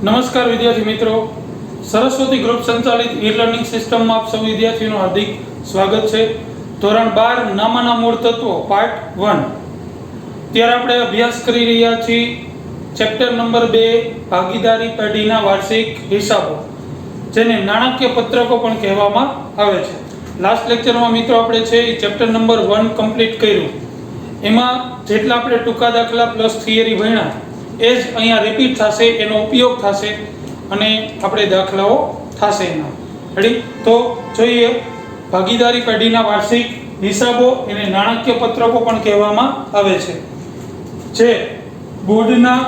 નમસ્કાર વિદ્યાર્થી મિત્રો, સરસ્વતી ગ્રુપ સંચાલિત ઈ લર્નિંગ સિસ્ટમમાં આપ સૌ વિદ્યાર્થીઓનું હાર્દિક સ્વાગત છે। ધોરણ 12 નામાના મૂળ તત્વો પાર્ટ 1। ત્યારે આપણે અભ્યાસ કરી રહ્યા છીએ ચેપ્ટર નંબર 2 ભાગીદારી પેઢીના વાર્ષિક હિસાબો, જેને નાણાકીય પત્રકો પણ કહેવામાં આવે છે। લાસ્ટ લેક્ચરમાં મિત્રો આપણે છે ચેપ્ટર નંબર 1 કમ્પ્લીટ કર્યું। એમાં જેટલા આપણે ટૂંકા દાખલા પ્લસ થિયરી ભણ્યા એ જ અહીંયા રિપીટ થશે, એનો ઉપયોગ થશે અને આપણે દાખલાઓ થશે એના। રેડી? તો જોઈએ ભાગીદારી પેઢીના વાર્ષિક હિસાબો, એને નાણાકીય પત્રકો પણ કહેવામાં આવે છે, જે બોર્ડના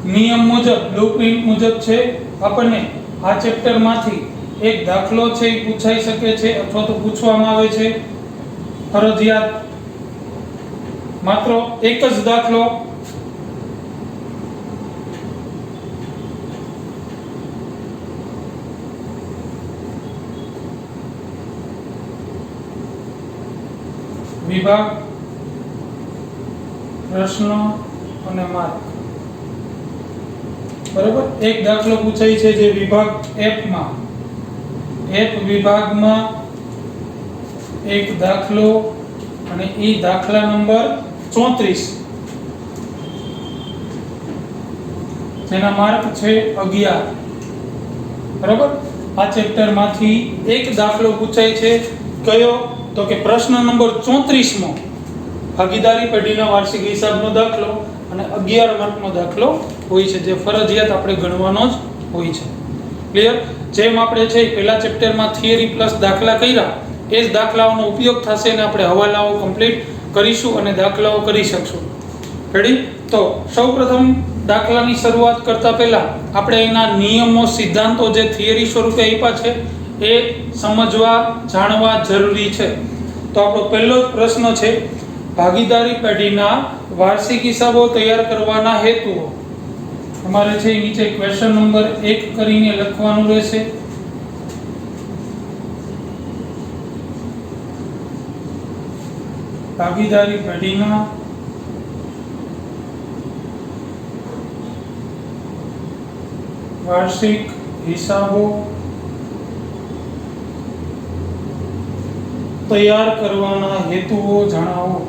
નિયમ મુજબ બ્લુપ્રિન્ટ મુજબ છે। આપણને આ ચેપ્ટરમાંથી એક દાખલો છે એ પૂછાઈ શકે છે અથવા તો પૂછવામાં આવે છે। ફરજિયાત માત્ર એક જ દાખલો વિભાગ, પ્રશ્ન અને માર્ક, બરાબર। એક દાખલો પૂછાય છે જે વિભાગ એફ વિભાગમાં એક દાખલો અને એ દાખલા નંબર 34, જેના માર્ક છે 11, બરાબર। આ ચેપ્ટરમાંથી એક દાખલો પૂછાય છે, કયો? તો કે પ્રશ્ન નંબર 34 માં ભાગીદારી પેઢીના વાર્ષિક હિસાબનો દાખલો અને 11 માર્કનો દાખલો હોય છે, જે ફરજિયાત આપણે ગણવાનો જ હોય છે। ક્લિયર? જેમ આપણે છે પહેલા ચેપ્ટરમાં થિયરી પ્લસ દાખલા કર્યા એ જ દાખલાઓનો ઉપયોગ થશે અને આપણે હવાલાઓ કમ્પ્લીટ કરીશું અને દાખલાઓ કરી શકશું। રેડી? તો સૌપ્રથમ દાખલાની શરૂઆત કરતા પહેલા આપણે એના નિયમો, સિદ્ધાંતો જે થિયરી સ્વરૂપે આપ્યા છે એ સમજવા, જાણવા જરૂરી છે। તો આપણો પહેલો જ પ્રશ્ન છે, ભાગીદારી પેઢીના વાર્ષિક હિસાબો તૈયાર કરવાના હેતુઓ। તમારે છે નીચે ક્વેશ્ચન નંબર 1 કરીને લખવાનું રહેશે। ભાગીદારી પેઢીના વાર્ષિક હિસાબો તૈયાર કરવાના હેતુઓ જણાવો।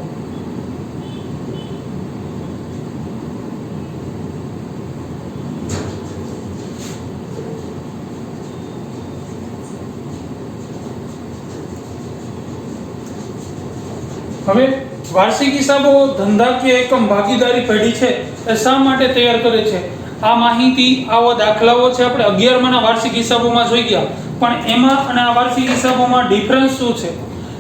હવે વાર્ષિક હિસાબો ધંધાકીય એકમ ભાગીદારી પેઢી છે એ શા માટે તૈયાર કરે છે? આ માહિતી, આવા દાખલાઓ છે આપણે 11માના વાર્ષિક હિસાબોમાં જોઈ ગયા, પણ એમાં અને આ વાર્ષિક હિસાબોમાં ડિફરન્સ શું છે?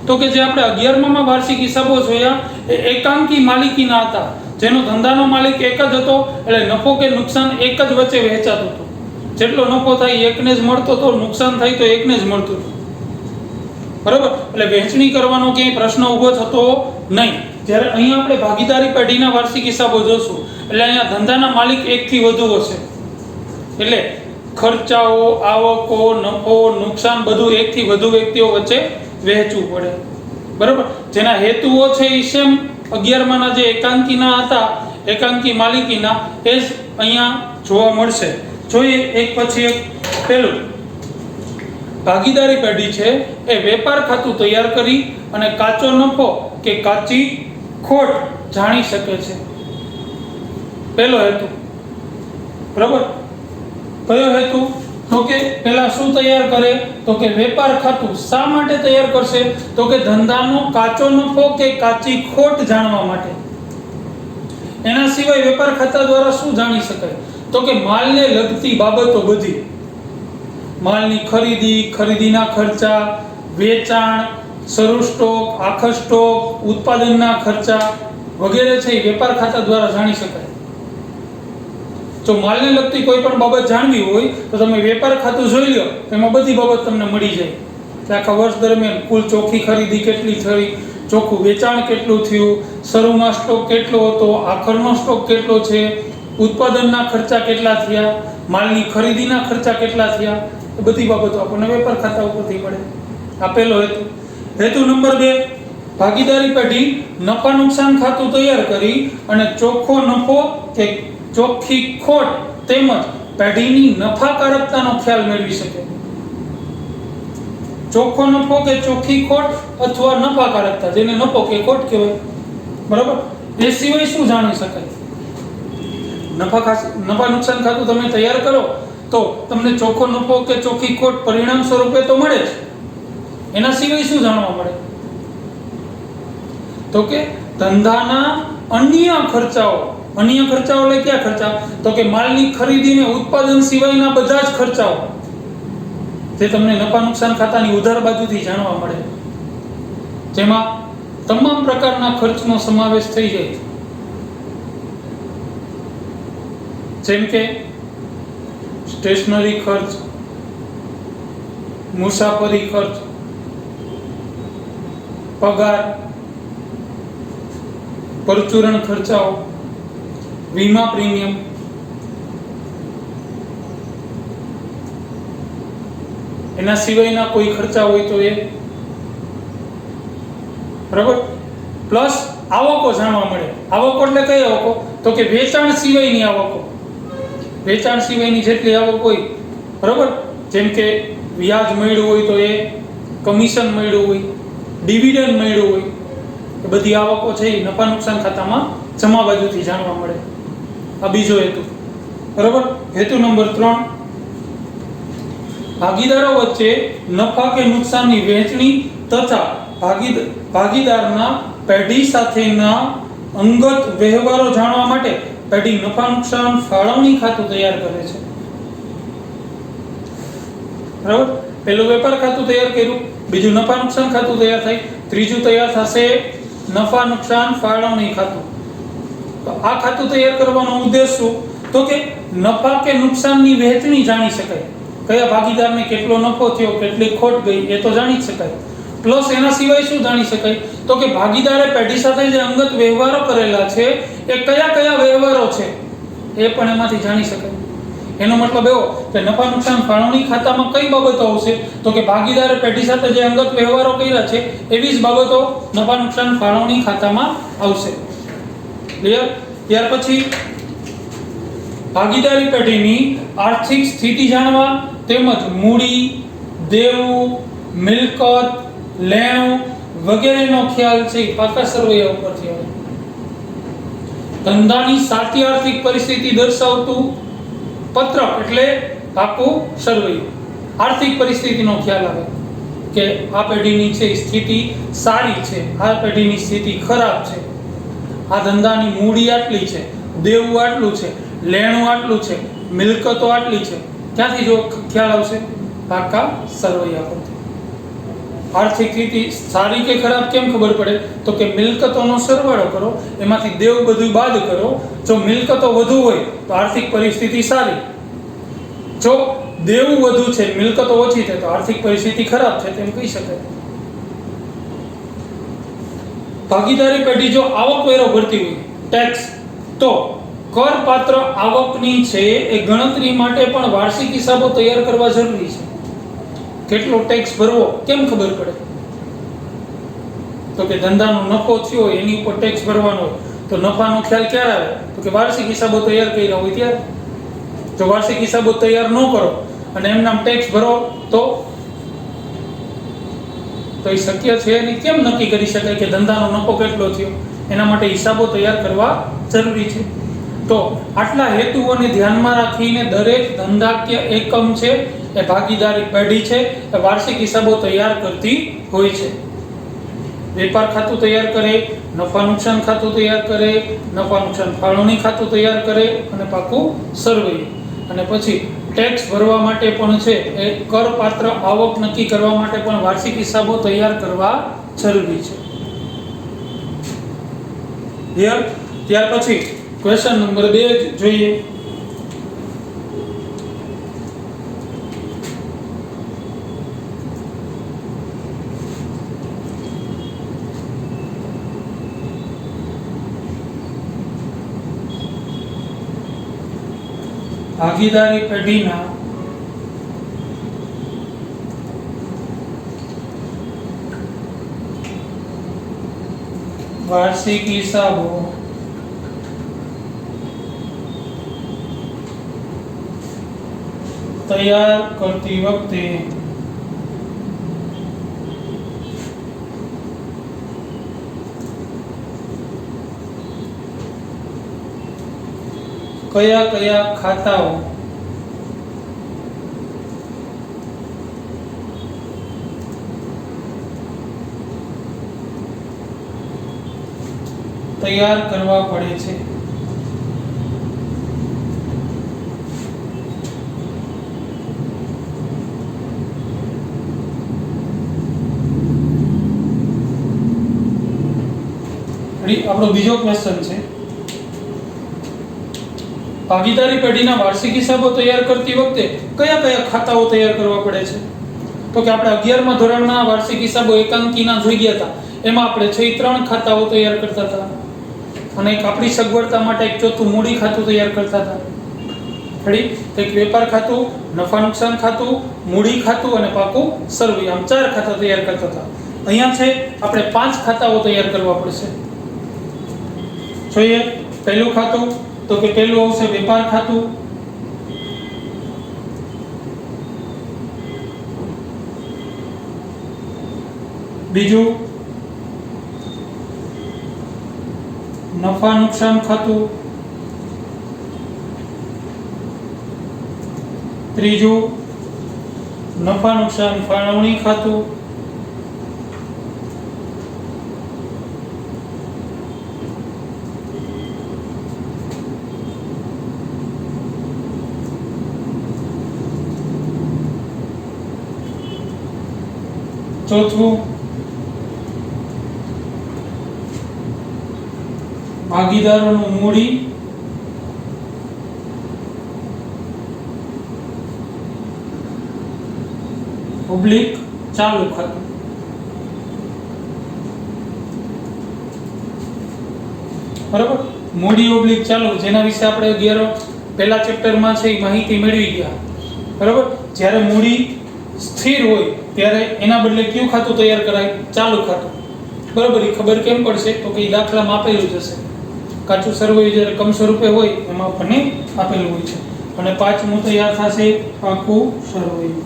તો કે જે આપણે 11મામાં વાર્ષિક હિસાબો જોયા એ એકાંકી માલિકીના હતા, જેનો ધંધાનો માલિક એક જ હતો, એટલે નફો કે નુકસાન એક જ વચ્ચે વહેંચાતું હતું। જેટલો નફો થાય એકને જ મળતો હતો, નુકસાન થાય તો એકને જ મળતું હતું, બરાબર। એટલે વહેંચણી કરવાનો ક્યાંય પ્રશ્ન ઊભો થતો નહીં। જ્યારે અહીંયા આપણે ભાગીદારી પેઢીના વાર્ષિક હિસાબો જોશું એટલે અહીંયા ધંધાના માલિક એકથી વધુ હશે, એટલે ખર્ચાઓ, આવકો, નફો, નુકસાન બધું એકથી વધુ વ્યક્તિઓ વચ્ચે વહેંચવું પડે, બરાબર। જેના હેતુઓ છે એ સેમ 11માના જે એકાંકીના હતા, એકાંકી માલિકીના, એ જ અહીંયા જોવા મળશે। જોઈએ એક પછી એક। પહેલું, ભાગીદારી પેઢી છે એ વેપાર ખાતું તૈયાર કરી અને કાચો નફો કે કાચી ખોટ જાણી શકે છે। પહેલો હેતુ, બરાબર। કયો હેતુ? તો કે પહેલા શું તૈયાર કરે? તો કે વેપાર ખાતું। શા માટે તૈયાર કરશે? તો કે ધંધાનો કાચો નફો કે કાચી ખોટ જાણવા માટે। એના સિવાય વેપાર ખાતા દ્વારા શું જાણી શકાય? તો કે માલને લગતી બાબતો બધી, માલની ખરીદી, ખરીદીના ખર્ચા, વેચાણ, શરૂ સ્ટોક, આખર સ્ટોક, ઉત્પાદનના ખર્ચા વગેરે છે એ વેપાર ખાતા દ્વારા જાણી શકાય। જો માલને લગતી કોઈ પણ બાબત જાણવી હોય તો તમે વેપાર ખાતું જોઈ લો, એમાં બધી બાબત તમને મળી જાય કે આખા વર્ષ દરમિયાન કુલ ચોખ્ખી ખરીદી કેટલી થઈ, ચોખ્ખું વેચાણ કેટલું થયું, શરૂમાં સ્ટોક કેટલો હતો, આખરનો સ્ટોક કેટલો છે, ઉત્પાદનના ખર્ચા કેટલા થયા, માલની ખરીદીના ખર્ચા કેટલા થયા, એ બધી બાબતો આપણને વેપાર ખાતા ઉપરથી મળે। આ પહેલો હેતુ। હેતુ નંબર 2, ભાગીદારી પેઢી નફા નુકસાન ખાતું તૈયાર કરી અને ચોખ્ખો નફો કે ચોખ્ખી ખોટ તેમજ પેઢીની નફાકારકતાનો ખ્યાલ મેળવી શકે. ચોખ્ખો નફો કે ચોખ્ખી ખોટ અથવા નફાકારકતા, જેને નફો કે ખોટ કહેવાય, બરાબર. એ સિવાય શું જાણી શકાય? નફા નુકસાન ખાતું તમે તૈયાર કરો તો તમને ચોખ્ખો નફો કે ચોખ્ખી ખોટ પરિણામ સ્વરૂપે તો મળે જ. એના સિવાય શું જાણવા મળે? તો કે ધંધાના અન્ય ખર્ચાઓ. અન્ય ખર્ચાઓ એટલે કયા ખર્ચા? તો કે માલની ખરીદીને ઉત્પાદન સિવાયના બધા જ ખર્ચાઓ, જે તમને નફા નુકસાન ખાતાની ઉધાર બાજુથી જાણવા મળે, જેમાં તમામ પ્રકારના ખર્ચનો સમાવેશ થઈ જાય, જેમ કે સ્ટેશનરી ખર્ચ, મુસાફરી ખર્ચ, પગાર, પરચુરણ ખર્ચાઓ, વીમા પ્રીમિયમ, એના સિવાયના કોઈ ખર્ચા હોય તો એ, બરાબર. પ્લસ આવકો જાણવા મળે. આવકો એટલે કઈ આવકો? તો કે વેચાણ સિવાયની આવકો. વેચાણ સિવાયની જેટલી આવક હોય, બરાબર, જેમ કે વ્યાજ મળ્યું હોય તો એ, કમિશન મળ્યું હોય, ડિવિડન્ડ મળ્યું હોય, એ બધી આવકો છે એ નફા નુકસાન ખાતામાં જમા બાજુથી જાણવા મળે. આ બીજો હેતુ, બરાબર. હેતુ નંબર 3, ભાગીદારો વચ્ચે નફા કે નુકસાનની વહેંચણી તથા ભાગીદારના પેઢી સાથેના અંગત વ્યવહારો જાણવા માટે પેઢી નફા નુકસાન ફાળવણી ખાતું તૈયાર કરે છે, બરાબર. પહેલું વેપાર ખાતું તૈયાર કર્યું, બીજું નફા નુકસાન ખાતું તૈયાર થાય, ત્રીજું તૈયાર થશે નફા નુકસાન ફાળવણી ખાતું. તો આ ખાતું તૈયાર કરવાનો ઉદ્દેશ શું? તો કે નફા કે નુકસાનની વહેંચણી જાણી શકાય. કયા ભાગીદારને કેટલો નફો થયો, કેટલી ખોટ ગઈ, એ તો જાણી શકાય. પ્લસ એના સિવાય શું જાણી શકાય? તો કે ભાગીદારે પેઢી સાથે જે અંગત વ્યવહારો કરેલા છે એ કયા કયા વ્યવહારો છે એ પણ એમાંથી જાણી શકાય. એનો મતલબ એવો કે નફા નુકસાન ફાળવણી ખાતામાં કઈ બાબતો આવશે? તો કે ભાગીદારે પેઢી સાથે જે અંગત વ્યવહારો કર્યા છે એવી જ બાબતો નફા નુકસાન ફાળવણી ખાતામાં આવશે. ક્લિયર? ત્યાર પછી ભાગીદારી પેઢીની આર્થિક સ્થિતિ જાણવા તેમજ મૂડી, દેવું, મિલકત, લેણું વગેરેનો ખ્યાલ છે પાકા સરવૈયા ઉપરથી આવે. ધંધાની સાચી આર્થિક પરિસ્થિતિ દર્શાવતું પત્રક એટલે પાકું સરવૈયું. આર્થિક પરિસ્થિતિનો ખ્યાલ આવે કે આ પેઢીની છે સ્થિતિ સારી છે, આ પેઢીની સ્થિતિ ખરાબ છે, આ ધંધાની મૂડી આટલી છે, દેવું આટલું છે, લેણું આટલું છે, મિલકતો આટલી છે. ક્યાંથી જો ખ્યાલ આવશે? પાકા સરવૈયા પરથી. આર્થિક સ્થિતિ સારી કે ખરાબ કેમ ખબર પડે? તો કે મિલકતોનો સરવાળો કરો, એમાંથી દેવ બધું બાદ કરો. જો મિલકતો વધુ હોય તો આર્થિક પરિસ્થિતિ સારી, જો દેવું વધુ છે, મિલકતો ઓછી છે તો આર્થિક પરિસ્થિતિ ખરાબ છે તેમ કહી શકાય. ભાગીદારી પેઢી જો આવકવેરો ભરતી હોય, ટેક્સ, તો કરપાત્ર આવકની છે એ ગણતરી માટે પણ વાર્ષિક હિસાબો તૈયાર કરવા જરૂરી છે. કેટલો ટેક્સ ભરવો કેમ ખબર પડે? તો કે ધંધાનો નફો થયો હોય એની ઉપર ટેક્સ ભરવાનો હોય તો નફાનો ખ્યાલ ક્યારે આવે? તો કે વાર્ષિક હિસાબો તૈયાર કર્યા હોય ત્યારે. જો વાર્ષિક હિસાબો તૈયાર ન કરો અને એમનામ ટેક્સ ભરો તો એ શક્ય છે નહીં. કેમ નક્કી કરી શકાય કે ધંધાનો નફો કેટલો થયો? એના માટે હિસાબો તૈયાર કરવા જરૂરી છે. તો આટલા હેતુઓને ધ્યાનમાં રાખીને દરેક ધંધાકીય એકમ છે એ ભાગીદારી પેઢી છે એ વાર્ષિક હિસાબો તૈયાર કરતી હોય છે. વેપાર ખાતું તૈયાર કરે, નફા નુકસાન ખાતું તૈયાર કરે, નફા નુકસાન ફાળવણી ખાતું તૈયાર કરે અને પાકું સરવૈયું. અને પછી ટેક્સ ભરવા માટે પણ છે એ કરપાત્ર આવક નક્કી કરવા માટે પણ વાર્ષિક હિસાબો તૈયાર કરવા જરૂરી છે. ત્યાર પછી ક્વેશ્ચન નંબર 2 જોઈએ. ભાગીદારી પેઢીના વાર્ષિક હિસાબો તૈયાર કરતી વખતે કયા કયા ખાતાઓ તૈયાર કરવા પડે છે? આપણો બીજો ક્વેશ્ચન છે, ભાગીદારી પેઢીના વાર્ષિક હિસાબો તૈયાર કરતી વખતે કયા કયા ખાતાઓ તૈયાર કરવા પડે છે? તો કે આપણે 11મા ધોરણના વાર્ષિક હિસાબો એકાંકીના જોઈ ગયા હતા, એમાં આપણે 3 ખાતાઓ તૈયાર કરતા હતા અને એક આપણી સગવડતા માટે એક ચોથું મૂડી ખાતું તૈયાર કરતા હતા. એક વેપાર ખાતું, નફા નુકસાન ખાતું, મૂડી ખાતું અને પાકું સરવૈયું, આમ 4 ખાતા તૈયાર કરતા હતા. અહીંયા છે આપણે 5 ખાતાઓ તૈયાર કરવા પડશે. જોઈએ પહેલું ખાતું, તો કે પહેલું આવશે વેપાર ખાતું, બીજું નફા નુકસાન ખાતું, ત્રીજું નફા નુકસાન ફાળવણી ખાતું, ચોથું ભાગીદારોનું મૂડી, ઓબ્લિક ચાલુ ખાતું. બરાબર, મૂડી ઓબ્લિક ચાલુ, જેના વિશે આપણે 11 પહેલા ચેપ્ટરમાં છે એ માહિતી મેળવી ગયા. બરાબર, જ્યારે મૂડી સ્થિર હોય ત્યારે એના બદલે કયું ખાતું તૈયાર કરાય? ચાલુ ખાતું. બરાબર, એ ખબર કેમ પડશે? તો કે દાખલામાં આપેલું જ હશે. કાચું સરવૈયું જ્યારે કમ સ્વરૂપે હોય એમાં આપણને આપેલું હોય છે. અને 5મું તૈયાર થશે પાકું સરવૈયું.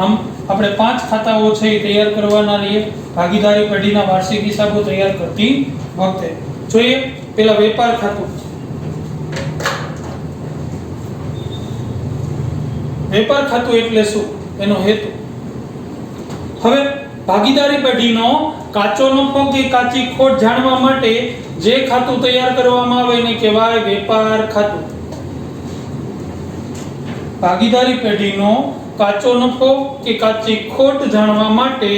આમ આપણે 5 ખાતાઓ છે એ તૈયાર કરવાના રહીએ ભાગીદારી પેઢીના વાર્ષિક હિસાબો તૈયાર કરતી વખતે. જોઈએ પેલા વેપાર ખાતું. વેપાર ખાતું એટલે શું? એનો હેતુ. હવે ભાગીદારી પેઢીનો કાચો નફો કે કાચી ખોટ જાણવા માટે જે ખાતું તૈયાર કરવામાં આવે એને કહેવાય વેપાર ખાતું. ભાગીદારી પેઢીનો કાચો નફો કે કાચી ખોટ જાણવા માટે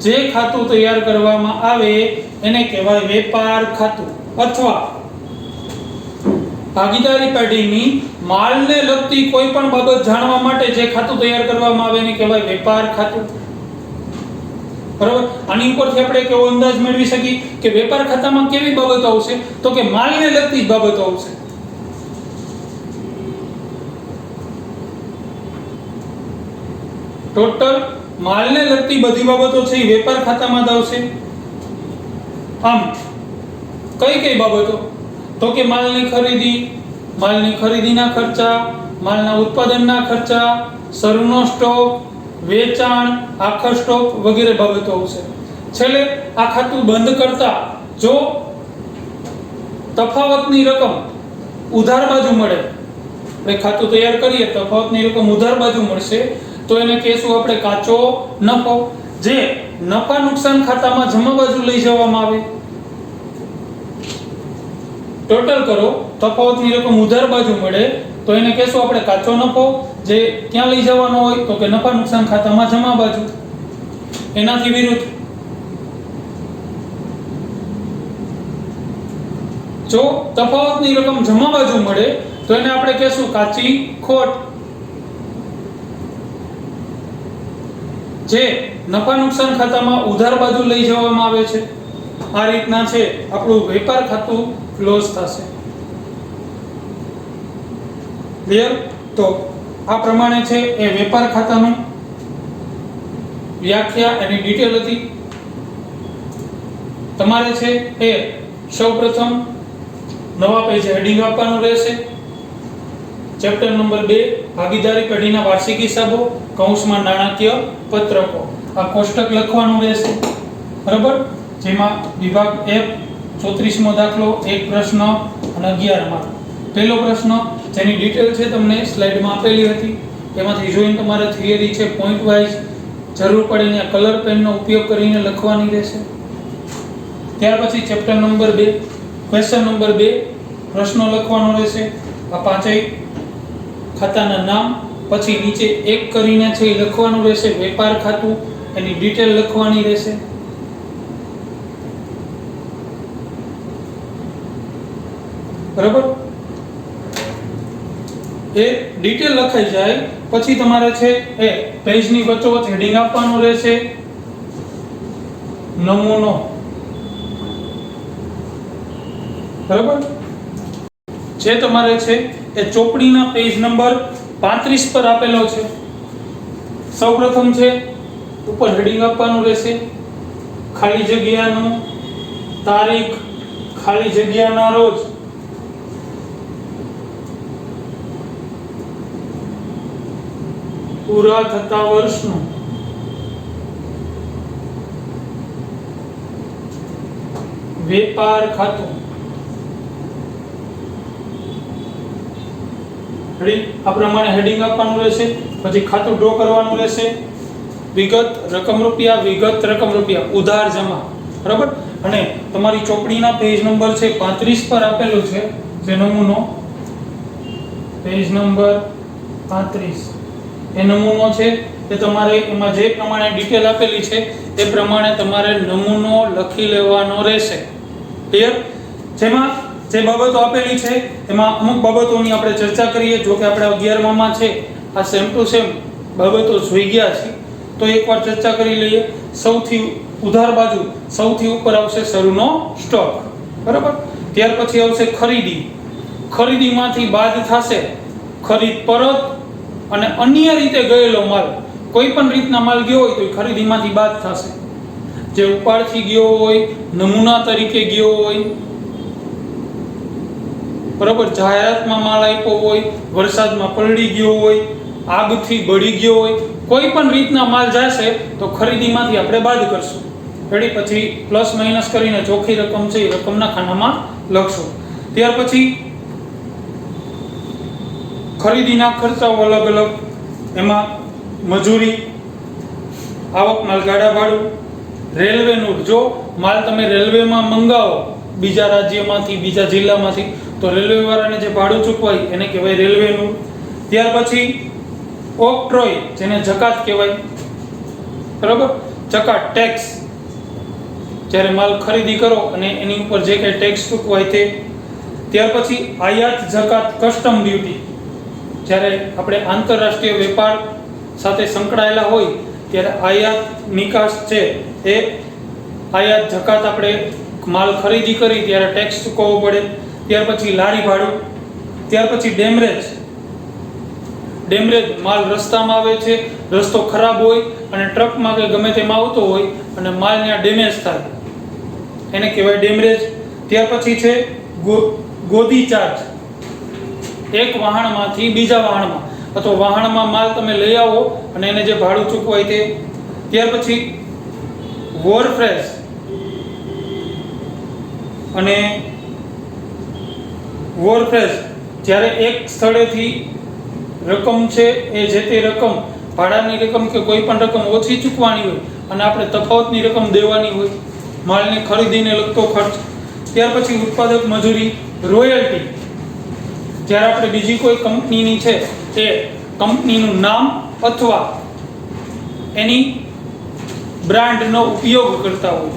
જે ખાતું તૈયાર કરવામાં આવે એને કહેવાય વેપાર ખાતું. અથવા ભાગીદારી પેઢીની માલને લગતી કોઈ પણ બાબત જાણવા માટે જે ખાતું તૈયાર કરવામાં આવે એને કહેવાય વેપાર ખાતું. બરાબર, આની ઉપરથી આપણે કેવો અંદાજ મેળવી શકીએ કે વેપાર ખાતામાં કેવી બાબતો આવશે? તો કે માલને લગતી જ બાબતો આવશે. ટોટલ માલને લગતી બધી બાબતો છે એ વેપાર ખાતામાં જ આવશે. આમ કઈ બાબતો? તો કે માલની ખરીદીના ખર્ચા, માલના ઉત્પાદનના ખર્ચા, શરૂનો સ્ટોક, વેચાણ, આખર સ્ટોક વગેરે બાબતો આવશે. છેલ્લે આ ખાતું બંધ કરતા જો તફાવતની રકમ ઉધાર બાજુ મળે, આપણે ખાતું તૈયાર કરીએ તફાવતની રકમ ઉધાર બાજુ મળશે તો એને કહેશું આપણે કાચો નફો. જે નફા નુકસાન ખાતામાં જમા બાજુ લઈ જવામાં આવે. ટોટલ કરો, તફાવતની રકમ ઉધાર બાજુ મળે તો એને કહેશું આપણે કાચો નફો. જે ક્યાં લઈ જવાનો હોય? તો કે નફા નુકસાન ખાતામાં જમા બાજુ. એનાથી વિરુદ્ધ જો તફાવતની રકમ જમા બાજુ મળે તો એને આપણે કહેશું કાચી ખોટ. જે નફા નુકસાન ખાતામાં ઉધાર બાજુ લઈ જવામાં આવે છે. આ રીતના છે આપણું વેપાર ખાતું ક્લોઝ થશે. ક્લિયર? તો આ પ્રમાણે છે એ વેપાર ખાતાનું વ્યાખ્યા એની ડિટેલ હતી. તમારે છે એ સૌપ્રથમ નવા પેજે હેડિંગ આપવાનું રહેશે. ચેપ્ટર નંબર 2 ભાગીદારી પેઢીના વાર્ષિક હિસાબો કૌંસમાં નાણાકીય પત્રકો. આ કોષ્ટક લખવાનું રહેશે. બરાબર, જેમાં વિભાગ F 34મો દાખલો, એક પ્રશ્ન અને 11 માર્ક. પહેલો પ્રશ્ન જેની ડિટેલ છે તમને સ્લાઇડમાં આપેલી હતી, એમાંથી જોઈને તમારે થિયરી છે પોઈન્ટ વાઇઝ જરૂર પડે ત્યાં કલર પેનનો ઉપયોગ કરીને લખવાની રહેશે. ત્યાર પછી ચેપ્ટર નંબર 2 ક્વેશ્ચન નંબર 2 પ્રશ્નો લખવાનો રહેશે. આ પાંચેય ખાતાના નામ પછી નીચે એક કરીને છે એ લખવાનું રહેશે. વેપાર ખાતું એની ડિટેલ લખવાની રહેશે. બરાબર, એ ડિટેલ લખાઈ જાય પછી તમારે છે એ પેજની વચ્ચોવચ્ચ હેડિંગ આપવાનું રહેશે. નમૂનો. બરાબર, જે તમારે છે એ ચોપડીના પેજ નંબર 35 પર આપેલો છે. સૌપ્રથમ છે ઉપર હેડિંગ આપવાનું રહેશે. ખાલી જગ્યાનું તારીખ, ખાલી જગ્યાના રોજ, પૂરા થતા વર્ષનું, વેપાર ખાતું. આ પ્રમાણે હેડિંગ આપવાનું રહેશે. પછી ખાતું ડ્રો કરવાનું રહેશે. વિગત રકમ રૂપિયા, વિગત રકમ રૂપિયા, ઉધાર જમા. બરાબર, અને તમારી ચોપડીના પેજ નંબર છે 35 પર આપેલું છે જે નમૂનો, પેજ નંબર 35 એ નમૂનો છે. તે તમારે એમાં જે પ્રમાણે ડિટેલ આપેલી છે એ પ્રમાણે તમારે નમૂનો લખી લેવાનો રહેશે. ક્લિયર? જેમાં જે બાબતો આપેલી છે એમાં અમુક બાબતોની આપણે ચર્ચા કરીએ. જો કે આપણે 11માં છે આ સેમ ટુ સેમ બાબતો જોઈ ગયા છે, તો એકવાર ચર્ચા કરી લઈએ. સૌથી ઉધાર બાજુ સૌથી ઉપર આવશે શરૂનો સ્ટોક. બરાબર, ત્યાર પછી આવશે ખરીદી. ખરીદીમાંથી બાદ થશે ખરીદ પરત અને અન્ય રીતે ગયેલો માલ. કોઈ પણ રીતના માલ ગયો હોય તો એ ખરીદીમાંથી બાદ થશે. જે ઉપાડથી ગયો હોય, નમૂના તરીકે ગયો હોય, બરાબર, જાહેરાતમાં માલ આપ્યો હોય, વરસાદમાં પલળી ગયો હોય, આગથી બળી ગયો હોય, કોઈ પણ રીતના માલ જશે તો ખરીદીમાંથી આપણે બાદ કરશું. રેડી? પછી પ્લસ માઇનસ કરીને ચોખ્ખી રકમ છે એ રકમના ખાનામાં લખશું. ત્યાર પછી ખરીદીના ખર્ચાઓ અલગ અલગ, એમાં મજૂરી, આવક માલ ગાડા ભાડું, રેલવેનું. જો માલ તમે રેલવેમાં મંગાવો બીજા રાજ્યમાંથી, બીજા જિલ્લામાંથી, તો રેલવે વાળાને જે ભાડું ચૂકવાય એને કહેવાય રેલવેનું. ત્યાર પછી ઓક્ટ્રોય, જેને જકાત કહેવાય. બરાબર, જકાત ટેક્સ, જ્યારે માલ ખરીદી કરો અને એની ઉપર જે કંઈ ટેક્સ ચૂકવાય તે. ત્યાર પછી આયાત જકાત કસ્ટમ ડ્યુટી, જ્યારે આપણે આંતરરાષ્ટ્રીય વેપાર સાથે સંકળાયેલા હોય ત્યારે આયાત નિકાસ છે એ આયાત જકાત આપણે માલ ખરીદી કરી ત્યારે ટેક્સ ચૂકવવો પડે. ત્યાર પછી લારી ભાડું. ત્યાર પછી ડેમરેજ. ડેમરેજ માલ રસ્તામાં આવે છે, રસ્તો ખરાબ હોય અને ટ્રકમાં કે ગમે તેમાં આવતો હોય અને માલ ત્યાં ડેમેજ થાય, એને કહેવાય ડેમરેજ. ત્યાર પછી છે ગોદી ચાર્જ. એક વાહનમાંથી બીજા વાહનમાં અથવા વાહનમાં માલ તમે લઈ આવો અને એને જે ભાડું ચૂકવાય તે. ત્યાર પછી વોરફ્રેસ અને વોરફ્રેસ, જ્યારે એક સ્થળેથી રકમ છે એ જે તે રકમ, ભાડાની રકમ કે કોઈ પણ રકમ ઓછી ચૂકવાની હોય અને આપણે તફાવતની રકમ દેવાની હોય, માલની ખરીદીને લગતો ખર્ચ. ત્યાર પછી ઉત્પાદક મજૂરી, રોયલ્ટી. જ્યારે આપણે બીજી કોઈ કંપનીની છે એ કંપનીનું નામ અથવા એની બ્રાન્ડનો ઉપયોગ કરતા હોય,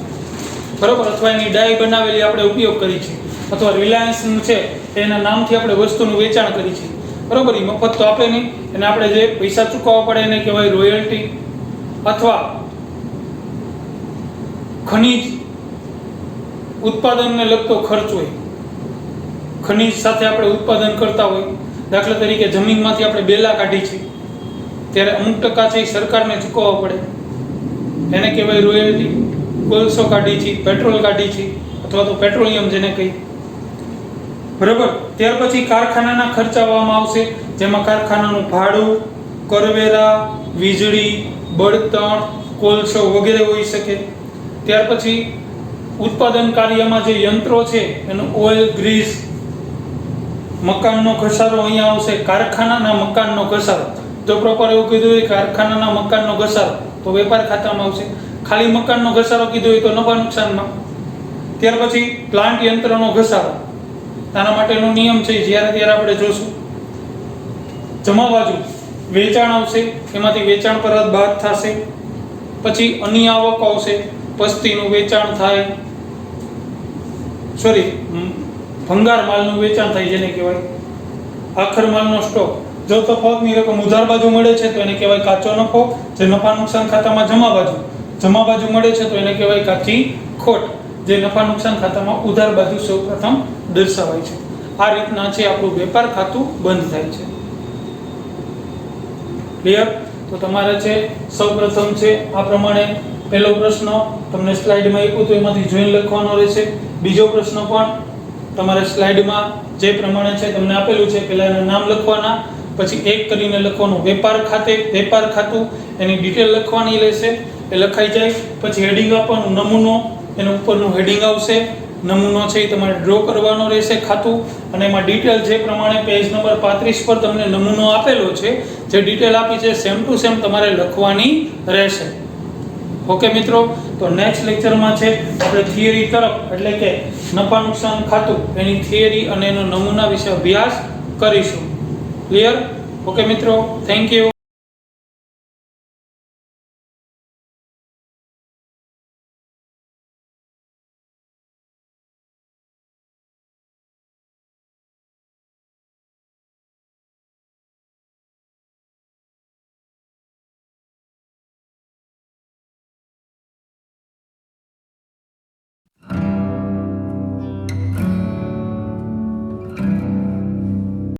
બરાબર, અથવા એની ડાય બનાવેલી આપણે ઉપયોગ કરી છે, અથવા રિલાયન્સનું છે એના નામથી આપણે વસ્તુનું વેચાણ કરી છે, બરાબર, એ મફત તો આપે નહીં, એને આપણે જે પૈસા ચૂકવવા પડે એને કહેવાય રોયલ્ટી. અથવા ખનીજ ઉત્પાદનને લગતો ખર્ચ હોય, ખનીજ સાથે આપણે ઉત્પાદન કરતા હોય, દાખલા તરીકે જમીનમાંથી આપણે બેલા કાઢી છે ત્યારે અમુક ટકા છે એ સરકારને ચૂકવવા પડે, એને કહેવાય રોયલ્ટી. કોલસો કાઢી છે, પેટ્રોલ કાઢી છે અથવા તો પેટ્રોલિયમ જેને કહી, બરાબર. ત્યાર પછી કારખાનાના ખર્ચા આવવામાં આવશે, જેમાં કારખાનાનું ભાડું, કરવેરા, વીજળી, બળતણ, કોલસો વગેરે હોઈ શકે. ત્યાર પછી ઉત્પાદન કાર્યમાં જે યંત્રો છે એનું ઓઇલ, ગ્રીસ, મકાનનો ઘસારો અહીંયા આવશે, કારખાનાના મકાનનો ઘસારો. જો પ્રોપર એવું કીધું હોય કારખાનાના મકાનનો ઘસારો તો વેપાર ખાતામાં આવશે. ખાલી મકાનનો ઘસારો કીધું હોય તો નફા નુકસાનમાં. ત્યાર પછી પ્લાન્ટ યંત્રનો ઘસારો, આના માટેનો નિયમ છે જ્યારે ત્યારે આપણે જોશું. જમા બાજુ વેચાણ આવશે, એમાંથી વેચાણ પરત બાદ થશે. પછી અન્ય આવક આવશે, પસ્તીનું વેચાણ થાય, ભંગાર માલનું વેચાણ થાય જેને કહેવાય. આખર માલનો સ્ટોક. જો તફાવતની રકમ ઉધાર બાજુ મળે છે તો એને કહેવાય કાચો નફો, જે નફા નુકસાન ખાતામાં જમા બાજુ મળે છે તો એને કહેવાય કાચી ખોટ, જે નફા નુકસાન ખાતામાં ઉધાર બાજુ સૌપ્રથમ દર્શાવાય છે. આ રીતના છે આપણું વેપાર ખાતું બંધ થાય છે. ક્લિયર? તો તમારે છે સૌપ્રથમ છે આ પ્રમાણે પહેલો પ્રશ્ન તમને સ્લાઇડમાં આપ્યું તો એમાંથી જોઈને લખવાનો રહેશે. બીજો પ્રશ્ન પણ તમારે સ્લાઇડમાં જે પ્રમાણે છે તમને આપેલું છે, પહેલા એના નામ લખવાના, પછી એક કરીને લખવાનું વેપાર ખાતું, એની ડિટેલ લખવાની રહેશે. એ લખાઈ જાય પછી હેડિંગ આપવાનું, નમૂનો, એના ઉપરનું હેડિંગ આવશે. નમૂનો છે એ તમારે ડ્રો કરવાનો રહેશે ખાતું, અને એમાં ડિટેલ જે પ્રમાણે પેજ નંબર 35 પર તમને નમૂનો આપેલો છે, જે ડિટેલ આપી છે સેમ ટુ સેમ તમારે લખવાની રહેશે. ઓકે મિત્રો, તો નેક્સ્ટ લેક્ચરમાં છે આપણે થિયરી તરફ, એટલે કે નફા નુકસાન ખાતું, એની થિયરી અને એનો નમૂના વિશે અભ્યાસ કરીશું. ક્લિયર? ઓકે મિત્રો, થેન્ક યુ.